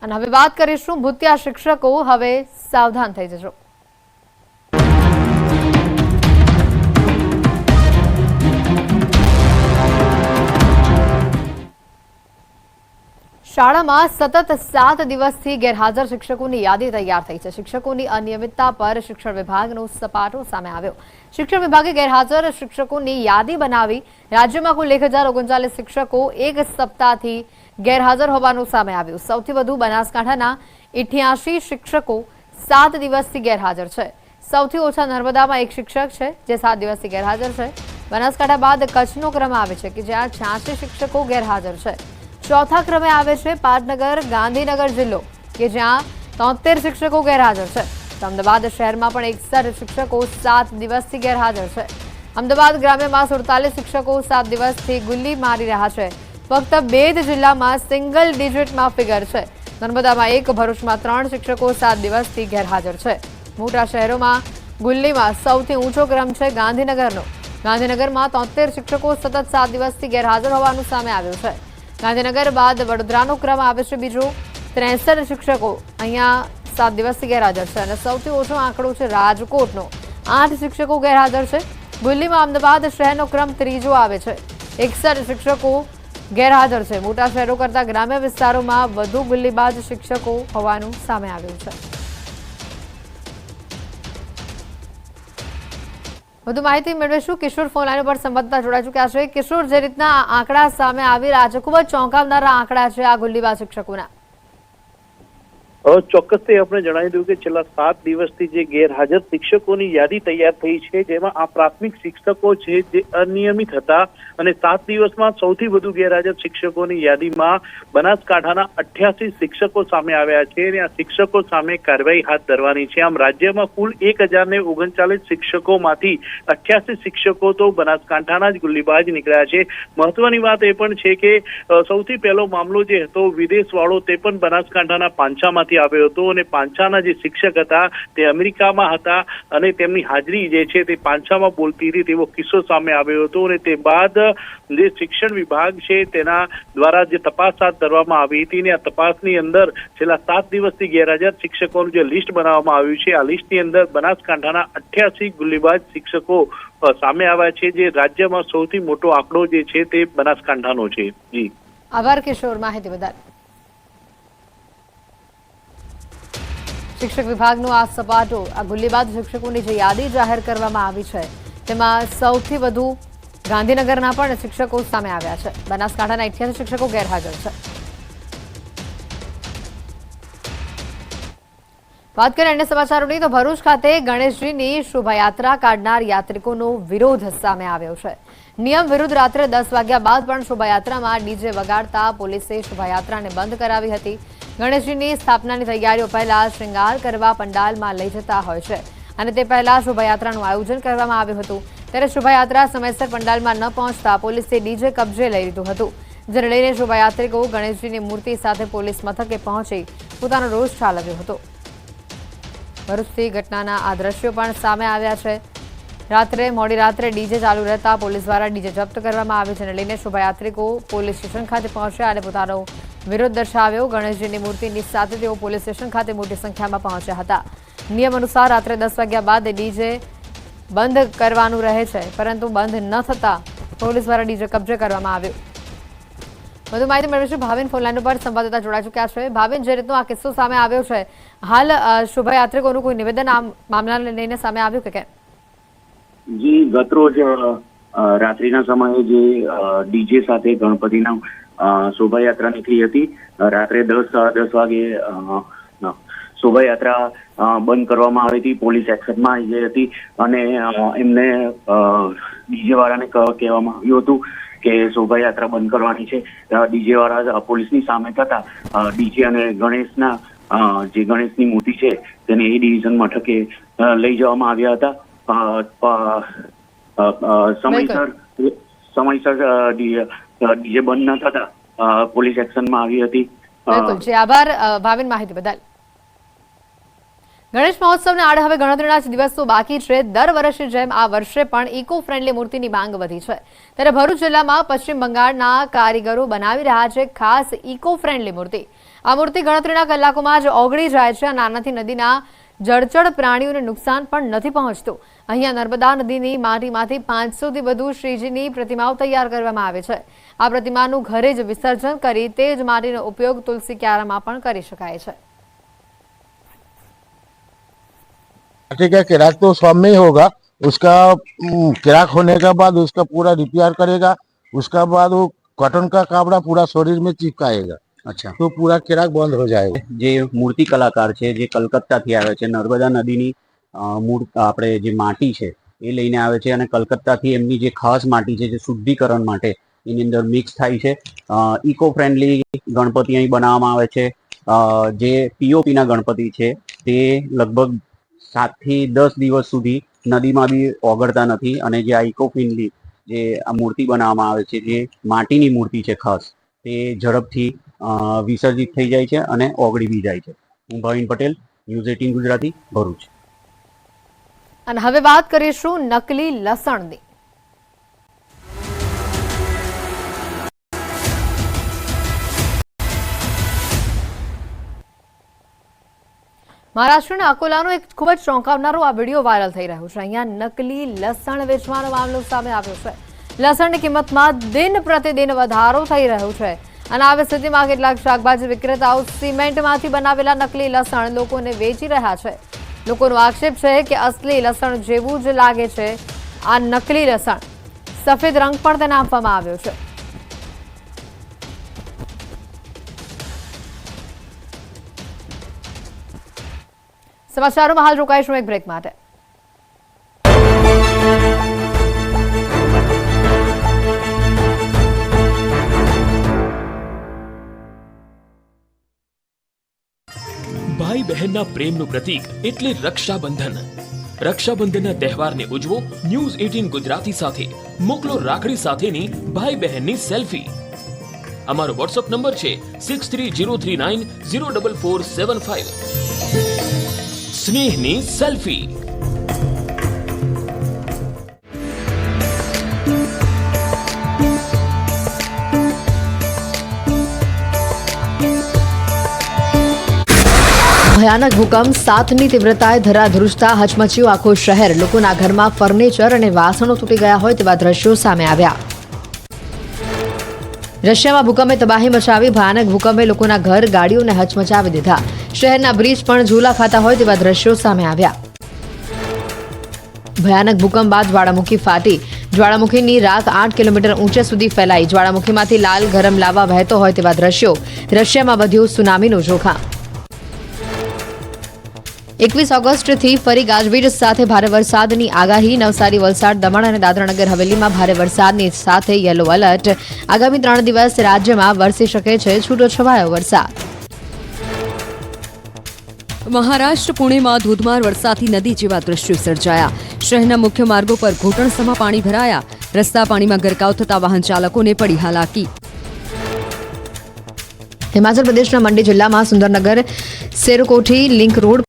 અને હવે વાત કરીશું ભૂતિયા શિક્ષકો હવે સાવધાન થઈ જજો। શાળામાં સતત 7 દિવસથી ગેરહાજર શિક્ષકોની યાદી તૈયાર થઈ છે। શિક્ષકોની અનિયમિતતા પર શિક્ષણ વિભાગનો સપાટો સામે આવ્યો। શિક્ષણ વિભાગે ગેરહાજર શિક્ષકોની યાદી બનાવી રાજ્યમાં કુલ 1039 શિક્ષકો એક સપ્તાહથી ગેરહાજર હોવાનું સામે આવ્યું। સૌથી વધુ બનાસકાંઠાના 88 શિક્ષકો 7 દિવસથી ગેરહાજર છે। સૌથી ઓછા નર્મદામાં એક શિક્ષક છે જે 7 દિવસથી ગેરહાજર છે। બનાસકાંઠા બાદ કચ્છનો ક્રમ આવે છે કે જ્યાં 86 શિક્ષકો ગેરહાજર છે। ચોથા ક્રમે આવે છે પાટનગર ગાંધીનગર જિલ્લો કે જ્યાં 73 શિક્ષકો ગેરહાજર છે। અમદાવાદ શહેરમાં પણ 61 શિક્ષકો 7 દિવસથી ગેરહાજર છે। અમદાવાદ ગ્રામ્યમાં 47 શિક્ષકો 7 દિવસથી ગુલ્લી મારી રહ્યા છે। ફક્ત 2 જ જિલ્લામાં સિંગલ ડિજિટમાં ફિગર છે। નર્મદામાં 1, ભરૂચમાં 3 શિક્ષકો 7 દિવસથી ગેરહાજર છે। મોટા શહેરોમાં ગુલ્લીમાં સૌથી ઊંચો ક્રમ છે ગાંધીનગરનો। ગાંધીનગરમાં 73 શિક્ષકો સતત 7 દિવસથી ગેરહાજર હોવાનું સામે આવ્યું છે। ગાંધીનગર બાદ વડોદરાનો ક્રમ આવે છે બીજો। 63 શિક્ષકો અહીંયા 7 દિવસથી ગેરહાજર છે અને સૌથી ઓછો આંકડો છે રાજકોટનો। 8 શિક્ષકો ગેરહાજર છે। ગુલ્લીમાં અમદાવાદ શહેરનો ક્રમ ત્રીજો આવે છે। 61 શિક્ષકો ગેરહાજર છે। મોટા શહેરો કરતા ગ્રામ્ય વિસ્તારોમાં વધુ ગુલ્લીબાજ શિક્ષકો હોવાનું સામે આવ્યું છે। વધુ માહિતી મેળવીશું। કિશોર ફોન લાઈન પર સંવાદદાતા જોડાઈ ચૂક્યા છે। કિશોર, જે રીતના આંકડા સામે આવી રહ્યા છે, ખૂબ જ ચોંકાવનારા આંકડા છે આ ગુલ્લીબાજ શિક્ષકોના। ચોક્કસથી આપણે જણાવી દઉં કે છેલ્લા 7 દિવસથી જે ગેરહાજર શિક્ષકોની યાદી તૈયાર થઈ છે, જેમાં આ પ્રાથમિક શિક્ષકો છે જે અનિયમિત હતા અને 7 દિવસમાં સૌથી વધુ ગેરહાજર શિક્ષકોની યાદીમાં બનાસકાંઠાના 88 શિક્ષકો સામે આવ્યા છે અને આ શિક્ષકો સામે કાર્યવાહી હાથ ધરવાની છે। આમ રાજ્યમાં કુલ 1039 શિક્ષકોમાંથી 88 શિક્ષકો તો બનાસકાંઠાના જ ગુલ્લીબાજ નીકળ્યા છે। મહત્વની વાત એ પણ છે કે સૌથી પહેલો મામલો જે હતો વિદેશવાળો, તે પણ બનાસકાંઠાના પાંચામાંથી આવ્યો હતો અને પાંચાના જે શિક્ષક હતા તે અમેરિકામાં હતા અને તેમની હાજરી જે છે તે પાંચામાં બોલતી હતી તેવો કિસ્સો સામે આવ્યો હતો અને તે બાદ જે શિક્ષણ વિભાગ છે તેના દ્વારા જે તપાસ હાથ ધરવામાં આવી હતી અને આ તપાસની અંદર છેલ્લા 7 દિવસથી ગેરહાજર શિક્ષકોનું જે લિસ્ટ બનાવવામાં આવ્યું છે, આ લિસ્ટની અંદર બનાસકાંઠાના 88 ગુલ્લીબાજ શિક્ષકો સામે આવ્યા છે, જે રાજ્યમાં સૌથી મોટો આંકડો જે છે તે બનાસકાંઠાનો છે। જી આભાર કિશોર, માહિતી બદલ। શિક્ષક વિભાગનો આ સપાટો, આ ગુલ્લીબાજ શિક્ષકોની જે યાદી જાહેર કરવામાં આવી છે તેમાં સૌથી વધુ ગાંધીનગરના પણ શિક્ષકો સામે આવ્યા છે। બનાસકાંઠાના 88 શિક્ષકો ગેરહાજર છે। વાત કરીએ અન્ય સમાચારોની તો ભરૂચ ખાતે ગણેશજીની શોભાયાત્રા કાઢનાર યાત્રિકોનો વિરોધ સામે આવ્યો છે। નિયમ વિરુદ્ધ રાત્રે 10 વાગ્યા બાદ પણ શોભાયાત્રામાં ડીજે વગાડતા પોલીસે શોભાયાત્રાને બંધ કરાવી હતી। ગણેશજીની સ્થાપનાની તૈયારીઓ પહેલા શ્રૃંગાર કરવા પંડાલમાં લઈ જતા હોય છે અને તે પહેલા શોભાયાત્રાનું આયોજન કરવામાં આવ્યું હતું। ત્યારે શોભાયાત્રા સમયસર પંડાલમાં ન પહોંચતા પોલીસે ડીજે કબજે લઈ લીધું હતું, જેને લઈને શોભાયાત્રિકો ગણેશજીની મૂર્તિ સાથે પોલીસ મથકે પહોંચી પોતાનો રોષ ઠાલવ્યો હતો। ભરૂચથી ઘટનાના આ દ્રશ્યો પણ સામે આવ્યા છે। મોડી રાત્રે ડીજે ચાલુ રહેતા પોલીસ દ્વારા ડીજે જપ્ત કરવામાં આવ્યું, જેને લઈને શોભાયાત્રિકો પોલીસ સ્ટેશન ખાતે પહોંચ્યા અને પોતાનો વિરોધ દર્શાવ્યો। ગણેશજીની મૂર્તિની સાથે તેઓ પોલીસ સ્ટેશન ખાતે મોટી સંખ્યામાં પહોંચ્યા હતા। નિયમ અનુસાર રાત્રે 10 વાગ્યા બાદ ડીજે બંધ કરવાનું રહે છે, પરંતુ બંધ ન થતા પોલીસ દ્વારા ડીજે કબજે કરવામાં આવ્યું। વધુ માહિતી મેળવીશું। ભાવિન ફોનલાઈન પર સંવાદદાતા જોડાઈ ચૂક્યા છે। ભાવિન, જે રીતનો આ કિસ્સો સામે આવ્યો છે, હાલ શોભાયાત્રિકોનું કોઈ નિવેદન આ મામલાને લઈને સામે આવ્યું કે કેમ? જી, ગતરોજ રાત્રિના સમયે જે ડીજે સાથે ગણપતિના શોભાયાત્રા નીકળી હતી। રાત્રે 10 વાગે શોભાયાત્રા બંધ કરવામાં આવી હતી। પોલીસ એક્શનમાં આવી ગઈ હતી અને એમને ડીજે વાળાને કહેવામાં આવ્યું હતું કે શોભાયાત્રા બંધ કરવાની છે। ડીજે વાળા પોલીસની સામે થતા ડીજે અને જે ગણેશની મૂર્તિ છે તેને એ ડિવિઝન મથકે લઈ જવામાં આવ્યા હતા। સમયસર ડીજે બંધ ન થતા પોલીસ એક્શનમાં આવી હતી। બિલકુલ જી, આભાર ભાવિન, માહિતી બદલ। ગણેશ મહોત્સવને આડે હવે ગણતરીના જ દિવસો બાકી છે। દર વર્ષની જેમ આ વર્ષે પણ ઇકો ફ્રેન્ડલી મૂર્તિની માંગ વધી છે। ત્યારે ભરૂચ જિલ્લામાં પશ્ચિમ બંગાળના કારીગરો બનાવી રહ્યા છે ખાસ ઇકો ફ્રેન્ડલી મૂર્તિ। આ મૂર્તિ ગણતરીના કલાકોમાં જ ઓગળી જાય છે અને આનાથી નદીના જળચર પ્રાણીઓને નુકસાન પણ નથી પહોંચતું. અહીંયા નર્મદા નદીની માટીમાંથી 500થી વધુ શ્રીજીની પ્રતિમાઓ તૈયાર કરવામાં આવે છે. આ પ્રતિમાનું ઘરે જ વિસર્જન કરી તે જ માટીનો ઉપયોગ તુલસી ક્યારામાં પણ કરી શકાય છે. माटी का किराक तो सब में ही होगा, उसका किराक होने के बाद उसका पूरा रिपेयर करेगा, उसका बाद वो कॉटन का कपड़ा पूरा शरीर में चिपकाएगा, अच्छा, तो पूरा किराक बंद हो जाएगा. જે મૂર્તિ કલાકાર છે જે કલકત્તાથી આવે છે, નર્મદા નદીની આપણે જે માટી છે એ લઈને આવે છે અને કલકત્તાથી એમની જે ખાસ માટી છે જે શુદ્ધિકરણ માટે એની અંદર મિક્સ થાય છે. ઇકો ફ્રેન્ડલી ગણપતિ અહીં બનાવવામાં આવે છે. જે પીઓપીના ગણપતિ છે તે લગભગ 7 થી 10 દિવસ સુધી નદીમાં બી ઓગળતા નથી અને જે આ ઇકો ફ્રેન્ડલી જે આ મૂર્તિ બનાવવામાં આવે છે જે માટીની મૂર્તિ છે ખાસ, તે ઝડપથી વિસર્જિત થઈ જાય છે અને ઓગળી બી જાય છે. હું ભાવિન પટેલ, ન્યૂઝ 18 ગુજરાતી, ભરૂચ. અને હવે વાત કરીશું નકલી લસણની. મહારાષ્ટ્રના અકોલાનો એક ખૂબ જ ચોંકાવનારો આ વિડીયો વાયરલ થઈ રહ્યો છે. અહીંયા નકલી લસણ વેચવાનો મામલો સામે આવ્યો છે. લસણની કિંમતમાં દિન પ્રતિદિન વધારો થઈ રહ્યો છે અને આવી સ્થિતિમાં કેટલાક શાકભાજી વિક્રેતાઓ સિમેન્ટમાંથી બનાવેલા નકલી લસણ લોકોને વેચી રહ્યા છે. લોકોનો આક્ષેપ છે કે અસલી લસણ જેવું જ લાગે છે આ નકલી લસણ. સફેદ રંગ પણ તેને આપવામાં આવ્યો છે. સમાચારોમાં હાલ રોકાઈશું એક બ્રેક માટે. ભાઈ બહેનના પ્રેમનું પ્રતીક એટલે રક્ષાબંધન. રક્ષાબંધનના તહેવારને ઉજવો ન્યૂઝ 18 ગુજરાતી સાથે. મોકલો રાખડી સાથેની ભાઈ બહેનની સેલ્ફી. અમારો વોટ્સએપ નંબર છે 6303904475. સ્નેહની સેલ્ફી. ભયાનક ભૂકંપ 7ની તીવ્રતાએ ધરાધ્રુજતા હચમચ્યું આખું શહેર. લોકોના ઘરમાં ફર્નિચર અને વાસણો તૂટી ગયા હોય તેવા દ્રશ્યો સામે આવ્યા. રશિયામાં ભૂકંપે તબાહી મચાવી. ભયાનક ભૂકંપે લોકોના ઘર, ગાડીઓને હચમચાવી દીધા. શહેરના બ્રિજ પણ ઝૂલા ખાતા હોય તેવા દ્રશ્યો સામે આવ્યા. ભયાનક ભૂકંપ બાદ જ્વાળામુખી ફાટી. જ્વાળામુખીની રાખ 8 કિલોમીટર ઊંચે સુધી ફેલાઈ. જ્વાળામુખીમાંથી લાલ ગરમ લાવા વહેતો હોય તેવા દ્રશ્યો. રશિયામાં વધ્યું સુનામીનું જોખમ. 21 ઓગસ્ટથી ફરી ગાજવીજ સાથે ભારે વરસાદની આગાહી. નવસારી, વલસાડ, દમણ અને દાદરાનગર હવેલીમાં ભારે વરસાદની સાથે યલો એલર્ટ. આગામી 3 દિવસ રાજ્યમાં વરસી શકે છે છૂટોછવાયો વરસાદ. મહારાષ્ટ્ર પુણેમાં ધોધમાર વરસાદથી નદી જેવા દ્રશ્યો સર્જાયા. શહેરના મુખ્ય માર્ગો પર ઘૂંટણસમા પાણી ભરાયા. રસ્તા પાણીમાં ગરકાવ થતા વાહન ચાલકોને પડી હાલાકી. હિમાચલ પ્રદેશના મંડી જિલ્લામાં સુંદરનગર સેરકોઠી લિંક રોડ